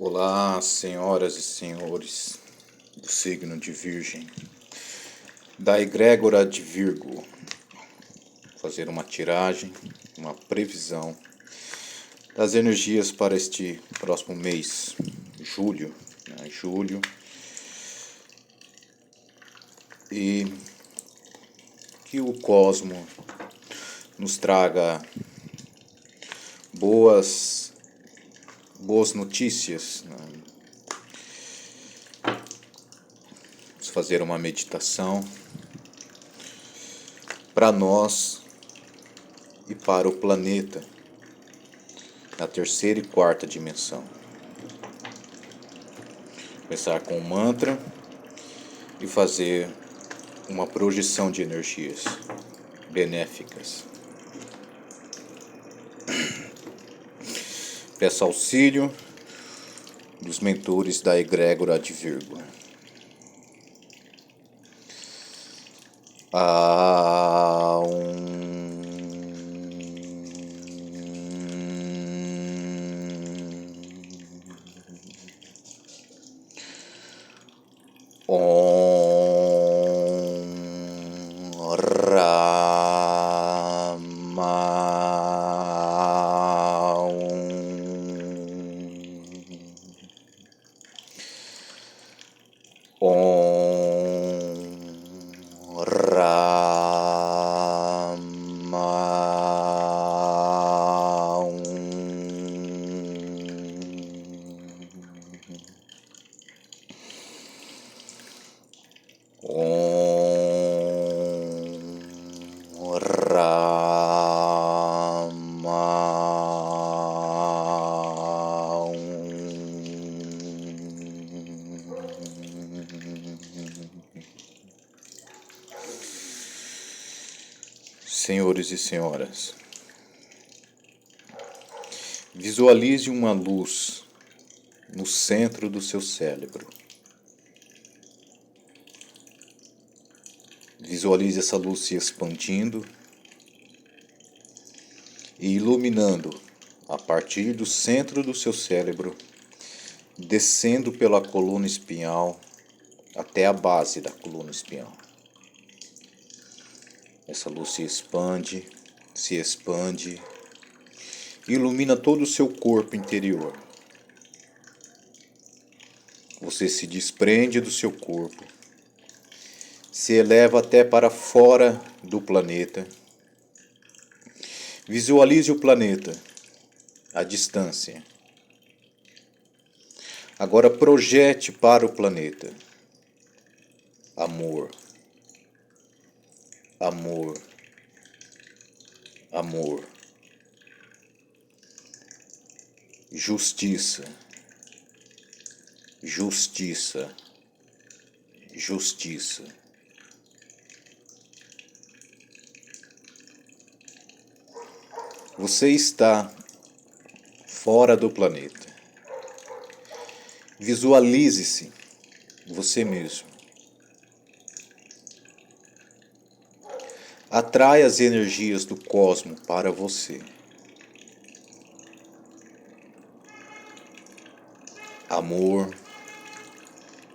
Olá, senhoras e senhores do signo de Virgem, da egrégora de Virgo. Vou fazer uma tiragem, uma previsão das energias para este próximo mês, julho, julho, e que o cosmo nos traga boas notícias, né? Vamos fazer uma meditação para nós e para o planeta, na terceira e quarta dimensão. Começar com um mantra e fazer uma projeção de energias benéficas. Peço auxílio dos mentores da egrégora de Virgo. Senhores e senhoras, visualize uma luz no centro do seu cérebro. Visualize essa luz se expandindo e iluminando a partir do centro do seu cérebro, descendo pela coluna espinhal até a base da coluna espinhal. Essa luz se expande, ilumina todo o seu corpo interior. Você se desprende do seu corpo, se eleva até para fora do planeta. Visualize o planeta à distância. Agora projete para o planeta amor. Amor, amor, justiça, justiça, justiça. Você está fora do planeta. Visualize-se você mesmo. Atrai as energias do cosmos para você. Amor,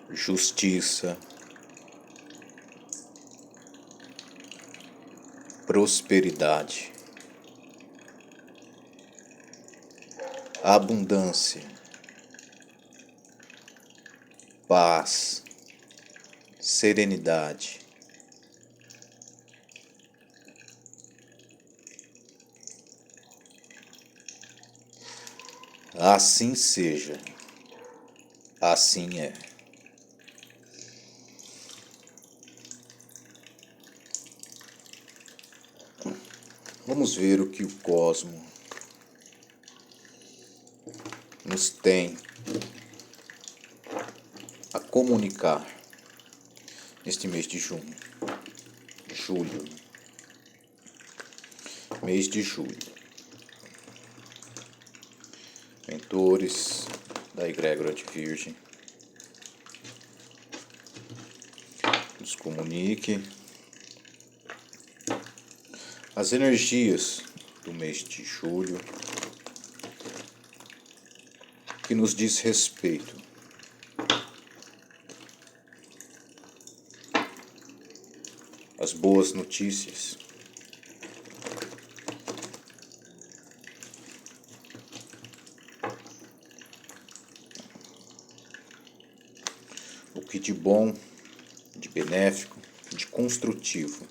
justiça, prosperidade, abundância, paz, serenidade. Assim seja, assim é. Vamos ver o que o cosmos nos tem a comunicar neste mês de julho, mês de julho. Mentores da egrégora de Virgem, nos comunique as energias do mês de julho que nos diz respeito. As boas notícias. O que de bom, de benéfico, de construtivo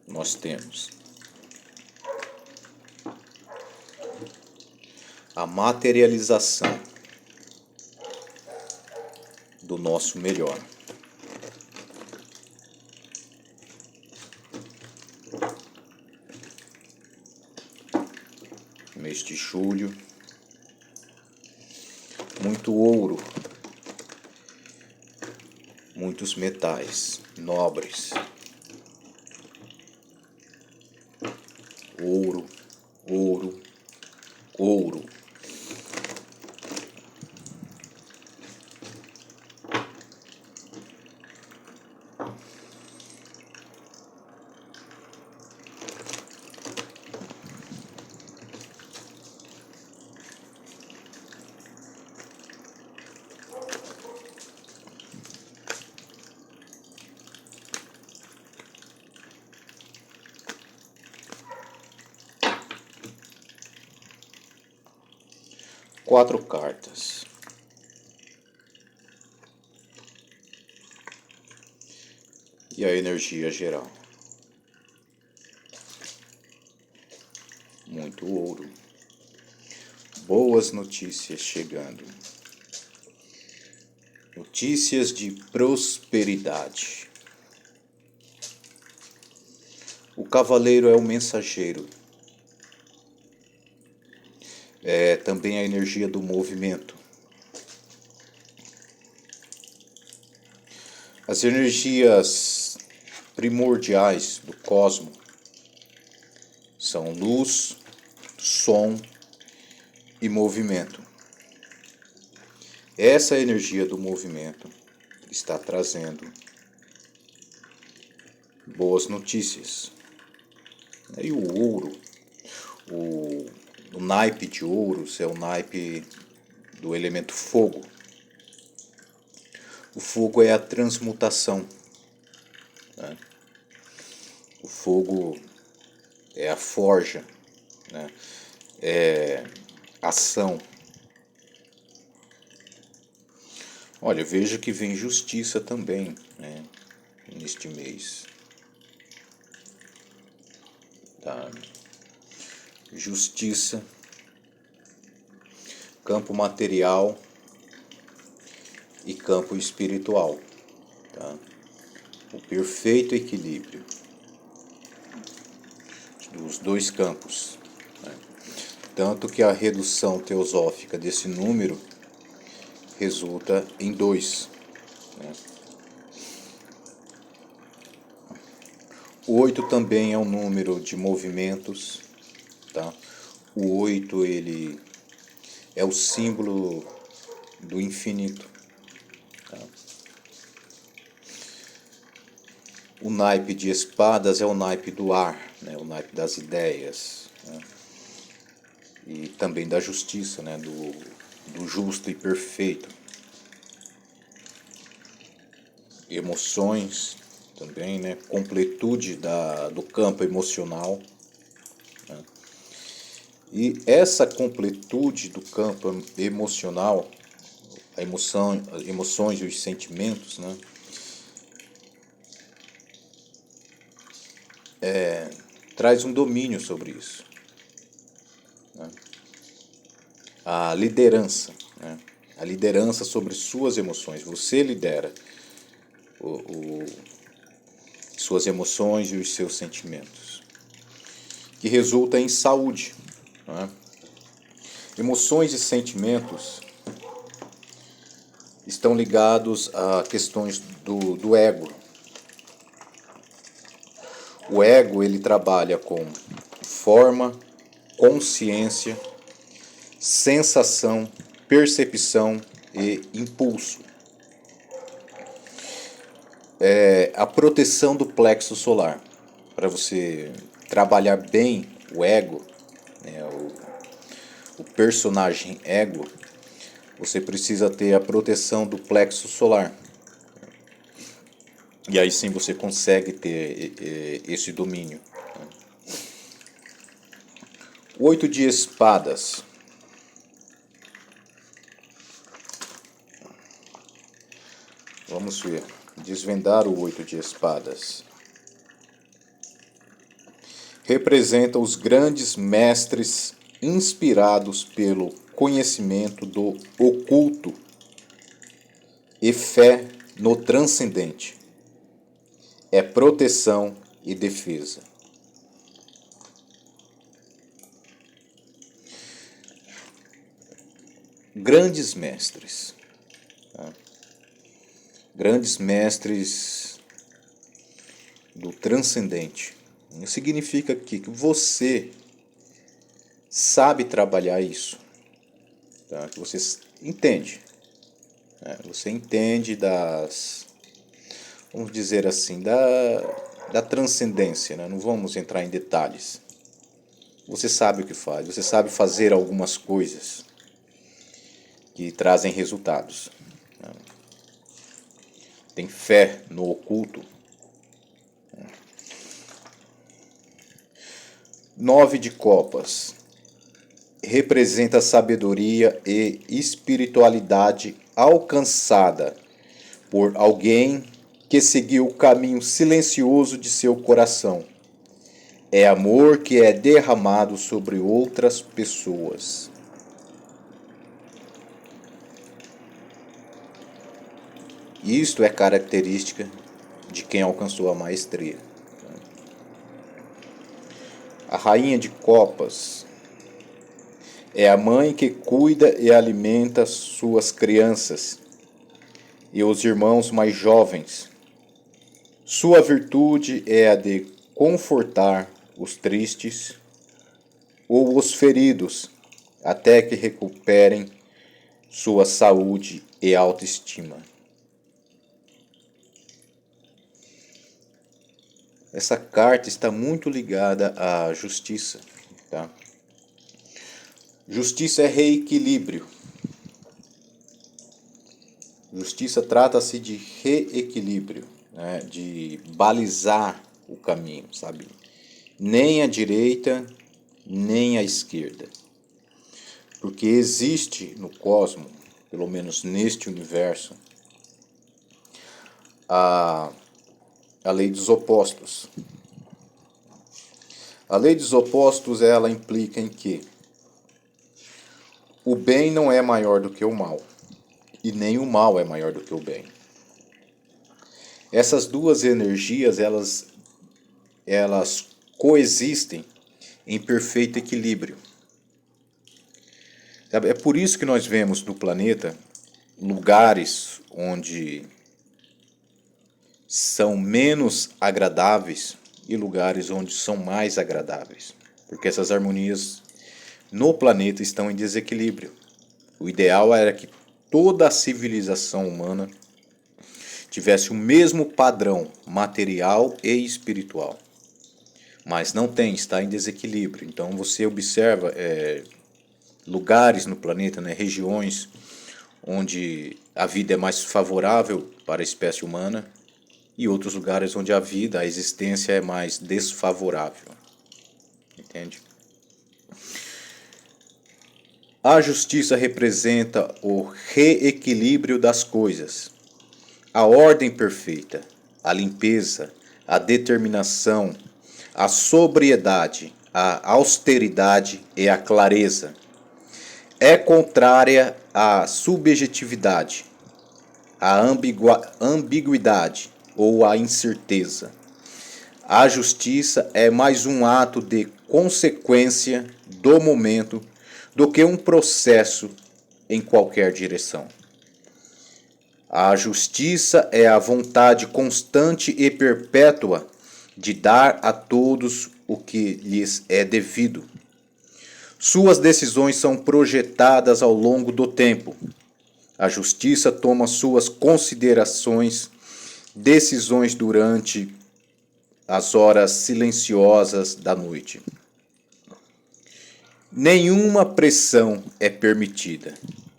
nós temos. A materialização do nosso melhor. Mês de julho, muito ouro, muitos metais nobres, ouro, ouro, ouro. Quatro cartas. E a energia geral. Muito ouro. Boas notícias chegando. Notícias de prosperidade. O cavaleiro é o mensageiro. É também a energia do movimento. As energias primordiais do cosmos são luz, som e movimento. Essa energia do movimento está trazendo boas notícias. E o ouro, o naipe de ouros é o naipe do elemento fogo. O fogo é a transmutação, né? O fogo é a forja, né? É ação. Olha, eu vejo que vem justiça também, né, neste mês. Tá? Justiça, campo material e campo espiritual. Tá? O perfeito equilíbrio dos dois campos. Né? Tanto que a redução teosófica desse número resulta em 2. Né? O 8 também é um número de movimentos. Tá? O 8 ele é o símbolo do infinito. Tá? O naipe de espadas é o naipe do ar, né? O naipe das ideias, né? E também da justiça, né? Do justo e perfeito. Emoções também, né? Completude do campo emocional. Né? E essa completude do campo emocional, as emoções e os sentimentos, né? Traz um domínio sobre isso. Né? A liderança, né? A liderança sobre suas emoções. Você lidera suas emoções e os seus sentimentos, que resulta em saúde. Né? Emoções e sentimentos estão ligados a questões do ego. O ego ele trabalha com forma, consciência, sensação, percepção e impulso. A proteção do plexo solar. Para você trabalhar bem o ego, né, o personagem ego, você precisa ter a proteção do plexo solar. E aí sim você consegue ter esse domínio. O 8 de espadas. Vamos ver. Desvendar o 8 de espadas. Representa os grandes mestres inspirados pelo conhecimento do oculto e fé no transcendente. É proteção e defesa. Grandes mestres. Tá? Grandes mestres do transcendente. Significa que você sabe trabalhar isso. Tá? Que você entende. Você entende das... Vamos dizer assim, da transcendência. Né? Não vamos entrar em detalhes. Você sabe o que faz. Você sabe fazer algumas coisas que trazem resultados. Tem fé no oculto. 9 de copas. Representa sabedoria e espiritualidade alcançada por alguém que seguiu o caminho silencioso de seu coração. É amor que é derramado sobre outras pessoas. Isto é característica de quem alcançou a maestria. A rainha de copas é a mãe que cuida e alimenta suas crianças e os irmãos mais jovens. Sua virtude é a de confortar os tristes ou os feridos até que recuperem sua saúde e autoestima. Essa carta está muito ligada à justiça. Tá? Justiça é reequilíbrio. Justiça trata-se de reequilíbrio, né? De balizar o caminho, sabe? Nem à direita, nem à esquerda. Porque existe no cosmos, pelo menos neste universo, a lei dos opostos. A lei dos opostos, ela implica em que o bem não é maior do que o mal, e nem o mal é maior do que o bem. Essas duas energias, elas coexistem em perfeito equilíbrio. É por isso que nós vemos no planeta lugares onde são menos agradáveis e lugares onde são mais agradáveis. Porque essas harmonias no planeta estão em desequilíbrio. O ideal era que toda a civilização humana tivesse o mesmo padrão material e espiritual. Mas não tem, está em desequilíbrio. Então você observa lugares no planeta, né, regiões onde a vida é mais favorável para a espécie humana e outros lugares onde a vida, a existência é mais desfavorável. Entende? A justiça representa o reequilíbrio das coisas, a ordem perfeita, a limpeza, a determinação, a sobriedade, a austeridade e a clareza. É contrária à subjetividade, à ambiguidade ou à incerteza. A justiça é mais um ato de consequência do momento do que um processo em qualquer direção. A justiça é a vontade constante e perpétua de dar a todos o que lhes é devido. Suas decisões são projetadas ao longo do tempo. A justiça toma suas decisões durante as horas silenciosas da noite. Nenhuma pressão é permitida.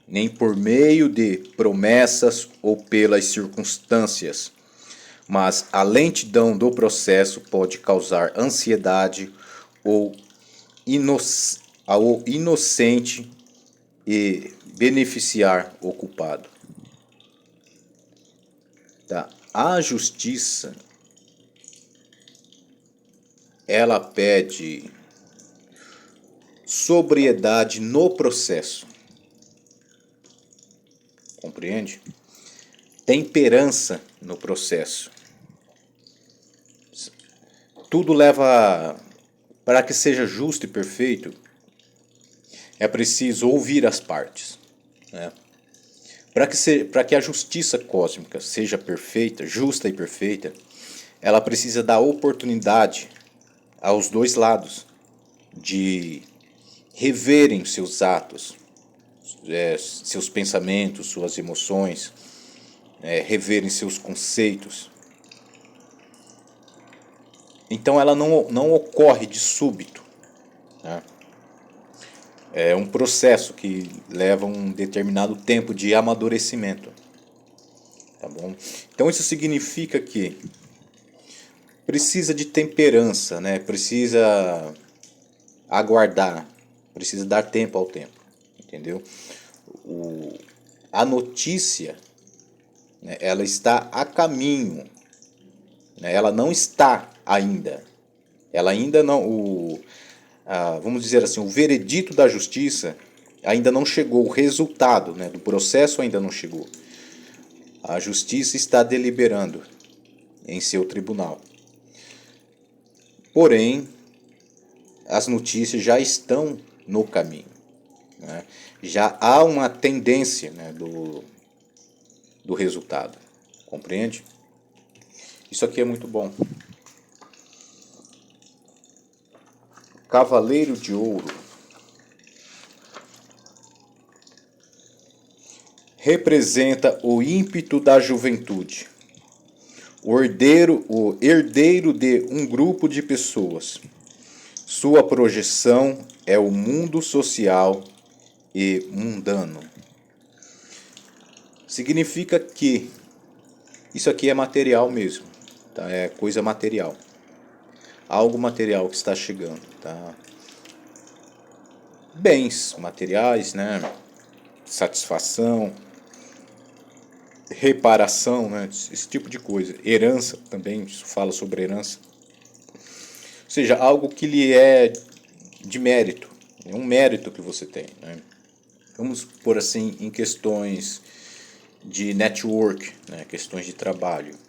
nem por meio de promessas ou pelas circunstâncias, mas a lentidão do processo pode causar ansiedade ou ao inocente e beneficiar o culpado. Tá? A justiça, ela pede sobriedade no processo. Compreende? Temperança no processo. Tudo leva, para que seja justo e perfeito, é preciso ouvir as partes, né? Para que a justiça cósmica seja perfeita, justa e perfeita, ela precisa dar oportunidade aos dois lados de reverem seus atos, seus pensamentos, suas emoções, reverem seus conceitos. Então ela não ocorre de súbito, né? É um processo que leva um determinado tempo de amadurecimento. Tá bom? Então isso significa que precisa de temperança, né? Precisa aguardar, precisa dar tempo ao tempo, entendeu? A notícia, né, ela está a caminho, né? Ela não está ainda. Ela ainda não... vamos dizer assim, o veredito da justiça ainda não chegou, o resultado, né, do processo ainda não chegou. A justiça está deliberando em seu tribunal. Porém, as notícias já estão no caminho, né? Já há uma tendência, né, do resultado. Compreende? Isso aqui é muito bom. Cavaleiro de Ouro representa o ímpeto da juventude, o herdeiro de um grupo de pessoas. Sua projeção é o mundo social e mundano. Significa que isso aqui é material mesmo, tá? É coisa material. Algo material que está chegando, tá? Bens materiais, né? Satisfação, reparação, né? Esse tipo de coisa. Herança também, isso fala sobre herança. Ou seja, algo que lhe é de mérito, é um mérito que você tem, né? Vamos por assim, em questões de network, né? Questões de trabalho.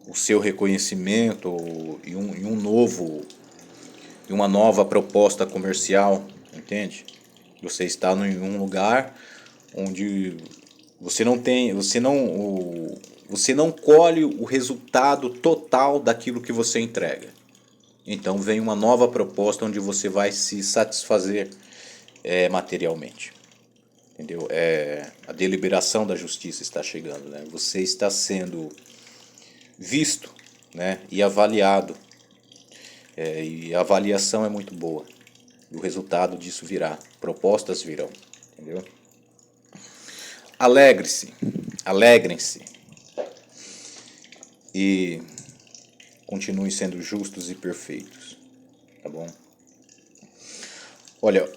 O seu reconhecimento e uma nova proposta comercial, entende? Você está em um lugar onde você não colhe o resultado total daquilo que você entrega. Então vem uma nova proposta onde você vai se satisfazer materialmente. Entendeu? A deliberação da justiça está chegando, né? Você está sendo visto, né, e avaliado. E a avaliação é muito boa. E o resultado disso virá. Propostas virão. Entendeu? Alegre-se. Alegrem-se. E continuem sendo justos e perfeitos. Tá bom? Olha,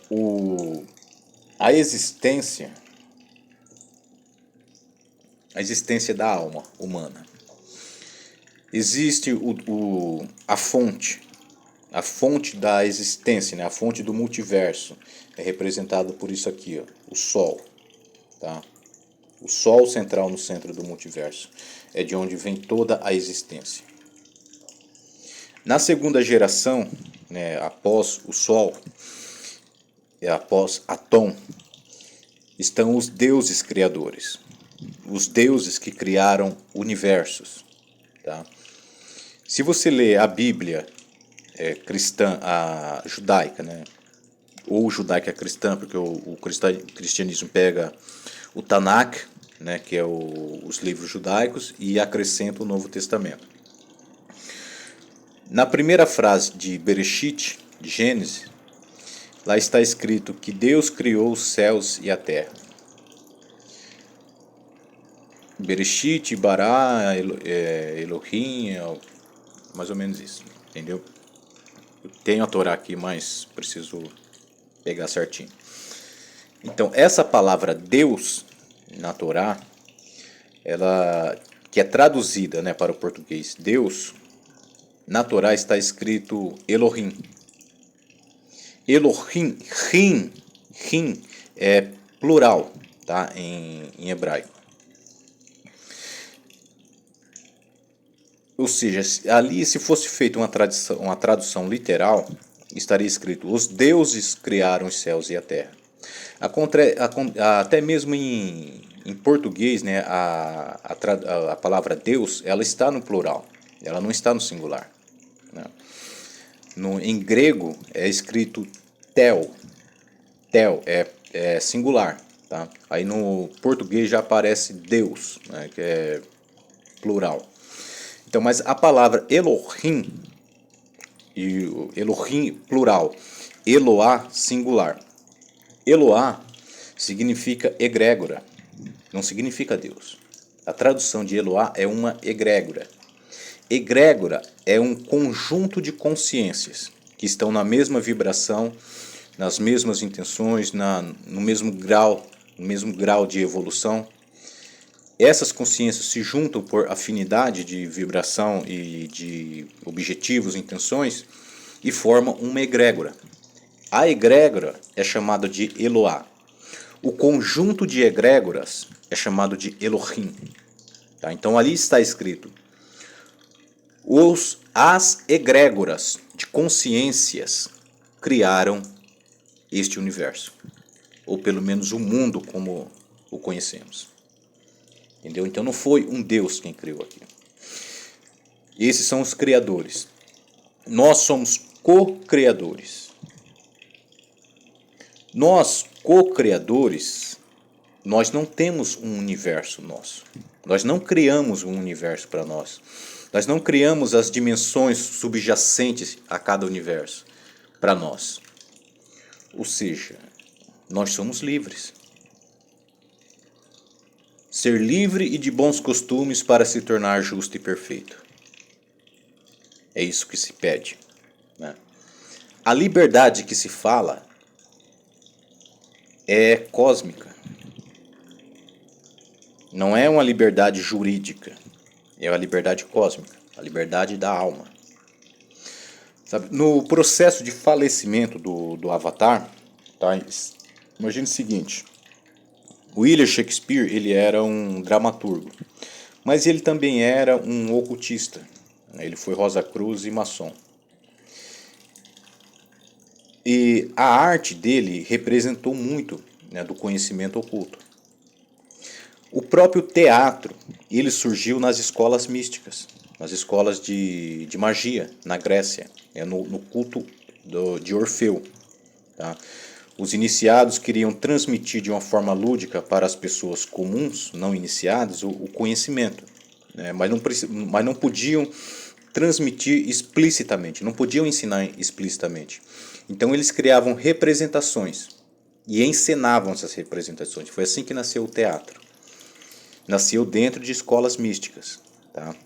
a existência da alma humana. Existe a fonte da existência, né? A fonte do multiverso. É representado por isso aqui, ó, o Sol. Tá? O Sol central no centro do multiverso. É de onde vem toda a existência. Na segunda geração, né, após o Sol, após Atom, estão os deuses criadores. Os deuses que criaram universos. Tá? Se você lê a Bíblia cristã, a judaica, né? Ou judaica cristã, porque o cristianismo pega o Tanakh, né, que é os livros judaicos, e acrescenta o Novo Testamento. Na primeira frase de Bereshit, de Gênesis, lá está escrito que Deus criou os céus e a terra. Bereshit, Bará, Elohim, mais ou menos isso, entendeu? Eu tenho a Torá aqui, mas preciso pegar certinho. Então, essa palavra Deus na Torá, ela que é traduzida, né, para o português Deus, na Torá está escrito Elohim. Elohim, rim é plural, tá, em hebraico. Ou seja, ali se fosse feita uma tradução literal, estaria escrito: os deuses criaram os céus e a terra. Até mesmo em português, né, a palavra Deus, ela está no plural, ela não está no singular, né? Em grego é escrito tel é singular, tá? Aí no português já aparece Deus, né, que é plural. Então, mas a palavra Elohim, e Elohim plural, Eloá singular. Eloá significa egrégora, não significa Deus. A tradução de Eloá é uma egrégora. Egrégora é um conjunto de consciências que estão na mesma vibração, nas mesmas intenções, no mesmo grau de evolução. Essas consciências se juntam por afinidade de vibração e de objetivos, intenções, e formam uma egrégora. A egrégora é chamada de Eloá. O conjunto de egrégoras é chamado de Elohim. Tá? Então ali está escrito: as egrégoras de consciências criaram este universo, ou pelo menos o mundo como o conhecemos. Entendeu? Então não foi um Deus quem criou aquilo. Esses são os criadores. Nós somos co-criadores. Nós, co-criadores, nós não temos um universo nosso. Nós não criamos um universo para nós. Nós não criamos as dimensões subjacentes a cada universo para nós. Ou seja, nós somos livres. Ser livre e de bons costumes para se tornar justo e perfeito. É isso que se pede, né? A liberdade que se fala é cósmica. Não é uma liberdade jurídica. É uma liberdade cósmica. A liberdade da alma. Sabe, no processo de falecimento do Avatar, tá? Imagine o seguinte: William Shakespeare, ele era um dramaturgo, mas ele também era um ocultista. Ele foi Rosa Cruz e maçom. E a arte dele representou muito, né, do conhecimento oculto. O próprio teatro, ele surgiu nas escolas místicas, nas escolas de magia, na Grécia, no culto de Orfeu. Tá? Os iniciados queriam transmitir de uma forma lúdica para as pessoas comuns, não iniciadas, o conhecimento, né? Mas não podiam transmitir explicitamente, não podiam ensinar explicitamente. Então eles criavam representações e encenavam essas representações. Foi assim que nasceu o teatro. Nasceu dentro de escolas místicas. Tá?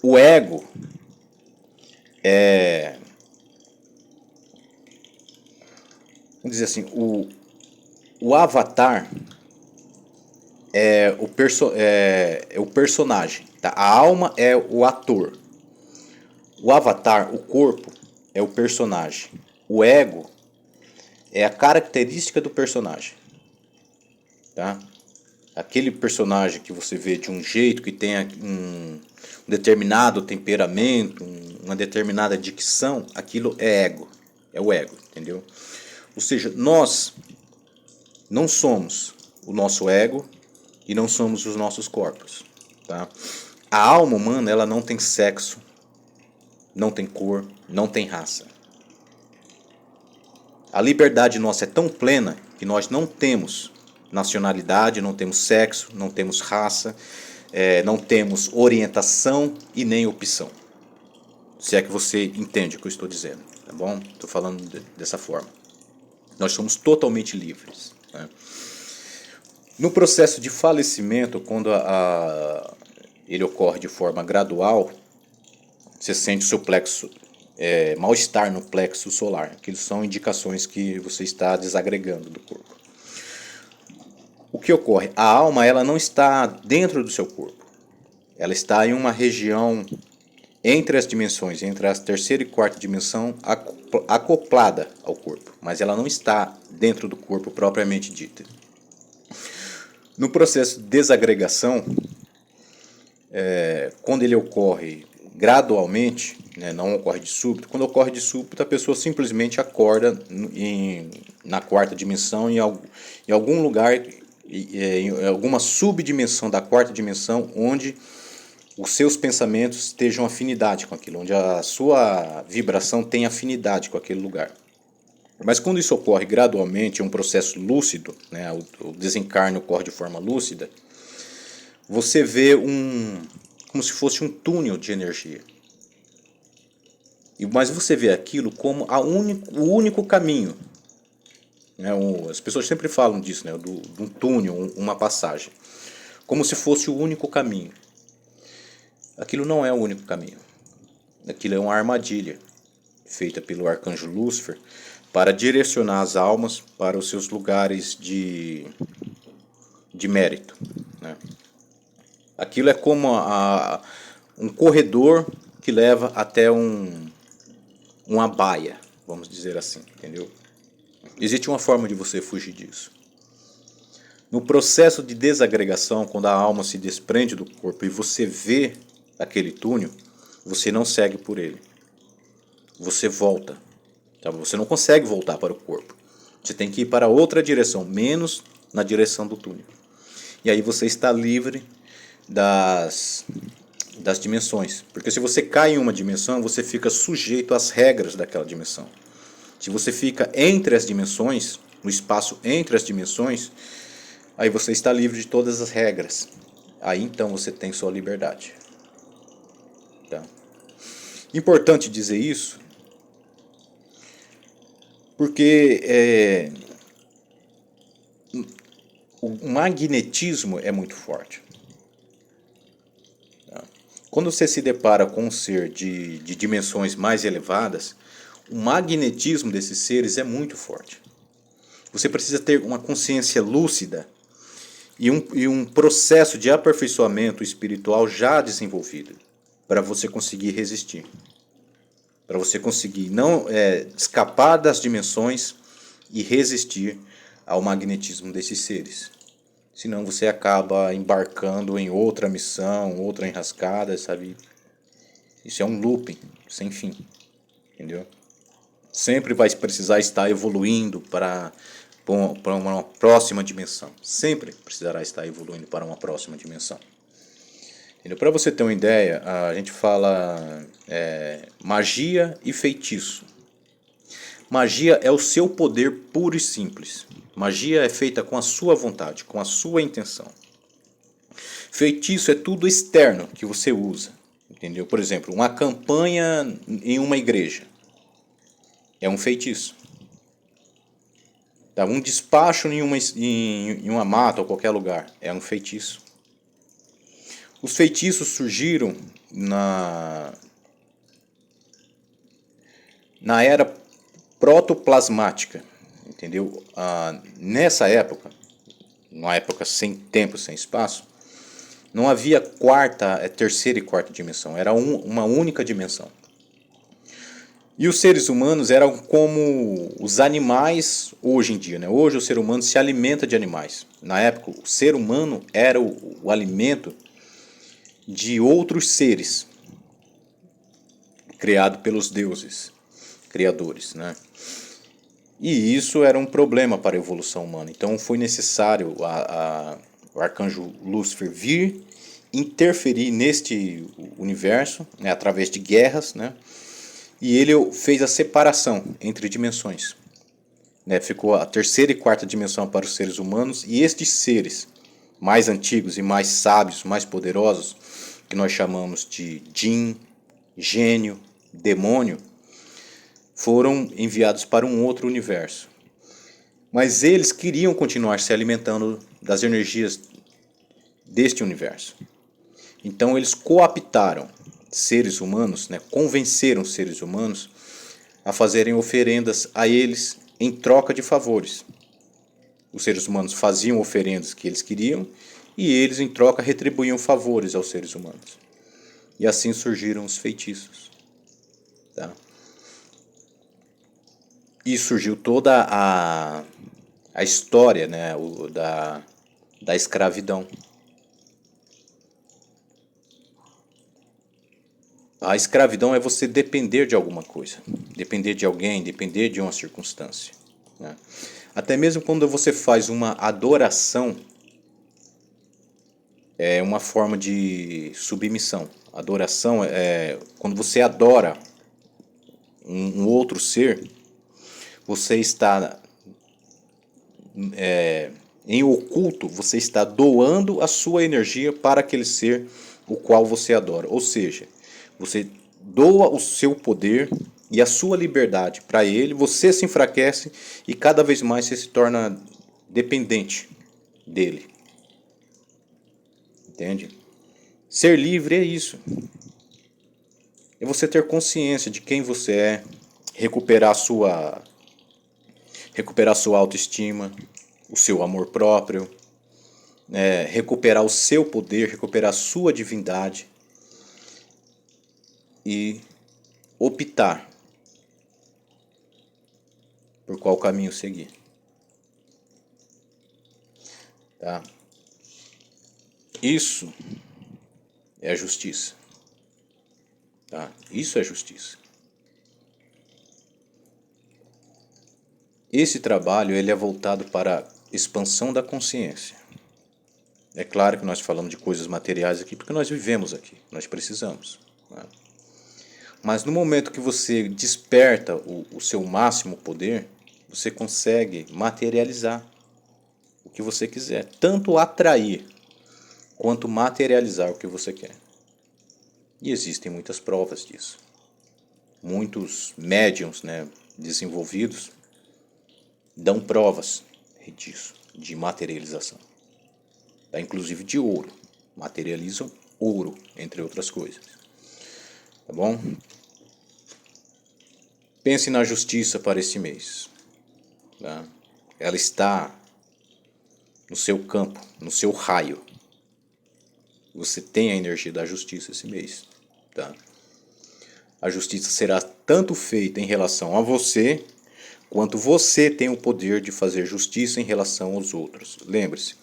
O ego é... Vamos dizer assim, o avatar é o personagem. Tá? A alma é o ator. O avatar, o corpo, é o personagem. O ego é a característica do personagem. Tá? Aquele personagem que você vê de um jeito, que tem um determinado temperamento, uma determinada dicção, aquilo é ego. É o ego, entendeu? Ou seja, nós não somos o nosso ego e não somos os nossos corpos. Tá? A alma humana, ela não tem sexo, não tem cor, não tem raça. A liberdade nossa é tão plena que nós não temos nacionalidade, não temos sexo, não temos raça, não temos orientação e nem opção. Se é que você entende o que eu estou dizendo, tá bom? Estou falando dessa forma. Nós somos totalmente livres, né? No processo de falecimento, quando ele ocorre de forma gradual, você sente o seu plexo, mal-estar no plexo solar. Aquilo são indicações que você está desagregando do corpo. O que ocorre? A alma, ela não está dentro do seu corpo. Ela está em uma região entre as dimensões, entre a terceira e quarta dimensão, acoplada ao corpo. Mas ela não está dentro do corpo propriamente dita. No processo de desagregação, quando ele ocorre gradualmente, né, não ocorre de súbito, quando ocorre de súbito, a pessoa simplesmente acorda na quarta dimensão, em algum lugar, em alguma subdimensão da quarta dimensão, onde os seus pensamentos estejam afinidade com aquilo, onde a sua vibração tem afinidade com aquele lugar. Mas quando isso ocorre gradualmente, é um processo lúcido, né, o desencarne ocorre de forma lúcida, você vê como se fosse um túnel de energia. Mas você vê aquilo como o único caminho. Né, as pessoas sempre falam disso, né, de um túnel, uma passagem. Como se fosse o único caminho. Aquilo não é o único caminho. Aquilo é uma armadilha feita pelo arcanjo Lúcifer para direcionar as almas para os seus lugares de mérito, né? Aquilo é como um corredor que leva até uma baia, vamos dizer assim, entendeu? Existe uma forma de você fugir disso. No processo de desagregação, quando a alma se desprende do corpo e você vê aquele túnel, você não segue por ele. Você volta. Tá? Você não consegue voltar para o corpo. Você tem que ir para outra direção, menos na direção do túnel. E aí você está livre das dimensões. Porque se você cai em uma dimensão, você fica sujeito às regras daquela dimensão. Se você fica entre as dimensões, no espaço entre as dimensões, aí você está livre de todas as regras. Aí então você tem sua liberdade. Tá? Importante dizer isso, porque o magnetismo é muito forte. Tá? Quando você se depara com um ser de dimensões mais elevadas, o magnetismo desses seres é muito forte. Você precisa ter uma consciência lúcida e um processo de aperfeiçoamento espiritual já desenvolvido para você conseguir resistir. Para você conseguir não escapar das dimensões e resistir ao magnetismo desses seres. Senão você acaba embarcando em outra missão, outra enrascada, sabe? Isso é um looping sem fim, entendeu? Sempre vai precisar estar evoluindo para uma próxima dimensão. Sempre precisará estar evoluindo para uma próxima dimensão. Para você ter uma ideia, a gente fala magia e feitiço. Magia é o seu poder puro e simples. Magia é feita com a sua vontade, com a sua intenção. Feitiço é tudo externo que você usa. Entendeu? Por exemplo, uma campanha em uma igreja é um feitiço. Tá? Um despacho em uma mata ou qualquer lugar é um feitiço. Os feitiços surgiram na era protoplasmática, entendeu? Nessa época, numa época sem tempo, sem espaço, não havia terceira e quarta dimensão, era uma única dimensão. E os seres humanos eram como os animais hoje em dia, né? Hoje o ser humano se alimenta de animais. Na época, o ser humano era o alimento de outros seres criado pelos deuses criadores, né? E isso era um problema para a evolução humana. Então foi necessário o arcanjo Lúcifer vir interferir neste universo, né, através de guerras, né? E ele fez a separação entre dimensões, né? Ficou a terceira e quarta dimensão para os seres humanos, e estes seres mais antigos e mais sábios, mais poderosos, que nós chamamos de Jin, gênio, demônio, foram enviados para um outro universo. Mas eles queriam continuar se alimentando das energias deste universo. Então eles cooptaram seres humanos, né, convenceram seres humanos a fazerem oferendas a eles em troca de favores. Os seres humanos faziam oferendas que eles queriam e eles em troca retribuíam favores aos seres humanos. E assim surgiram os feitiços. Tá? E surgiu toda a história, né, da escravidão. A escravidão é você depender de alguma coisa, depender de alguém, depender de uma circunstância. Né? Até mesmo quando você faz uma adoração, é uma forma de submissão. Adoração é quando você adora um outro ser, você está em oculto, você está doando a sua energia para aquele ser o qual você adora. Ou seja, você doa o seu poder e a sua liberdade para ele, você se enfraquece e cada vez mais você se torna dependente dele. Entende? Ser livre é isso. É você ter consciência de quem você é, recuperar sua autoestima, o seu amor próprio, recuperar o seu poder, recuperar a sua divindade e optar por qual caminho seguir. Tá? Isso é a justiça. Tá? Isso é justiça. Esse trabalho ele é voltado para a expansão da consciência. É claro que nós falamos de coisas materiais aqui porque nós vivemos aqui, nós precisamos. Né? Mas no momento que você desperta o seu máximo poder, você consegue materializar o que você quiser. Tanto atrair quanto materializar o que você quer. E existem muitas provas disso. Muitos médiums, né, desenvolvidos dão provas disso, de materialização. Inclusive de ouro. Materializam ouro, entre outras coisas. Tá bom? Pense na justiça para este mês. Tá? Ela está no seu campo, no seu raio. Você tem a energia da justiça esse mês. Tá? A justiça será tanto feita em relação a você, quanto você tem o poder de fazer justiça em relação aos outros. Lembre-se,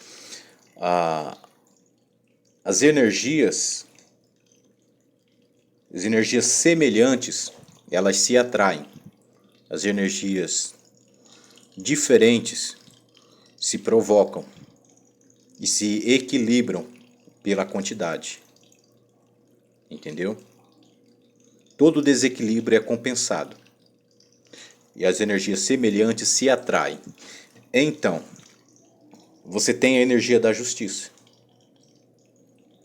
as energias semelhantes, elas se atraem. As energias diferentes se provocam e se equilibram pela quantidade. Entendeu? Todo desequilíbrio é compensado. E as energias semelhantes se atraem. Então, você tem a energia da justiça.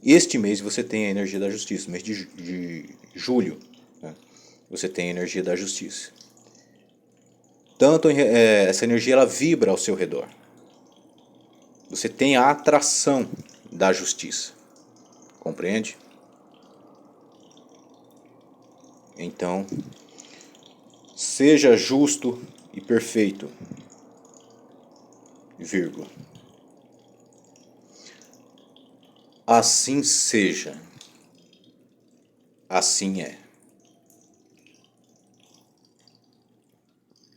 Este mês você tem a energia da justiça. Mês de julho, né? Você tem a energia da justiça. Tanto essa energia ela vibra ao seu redor. Você tem a atração da justiça. Compreende? Então, seja justo e perfeito, vírgula. Assim seja. Assim é.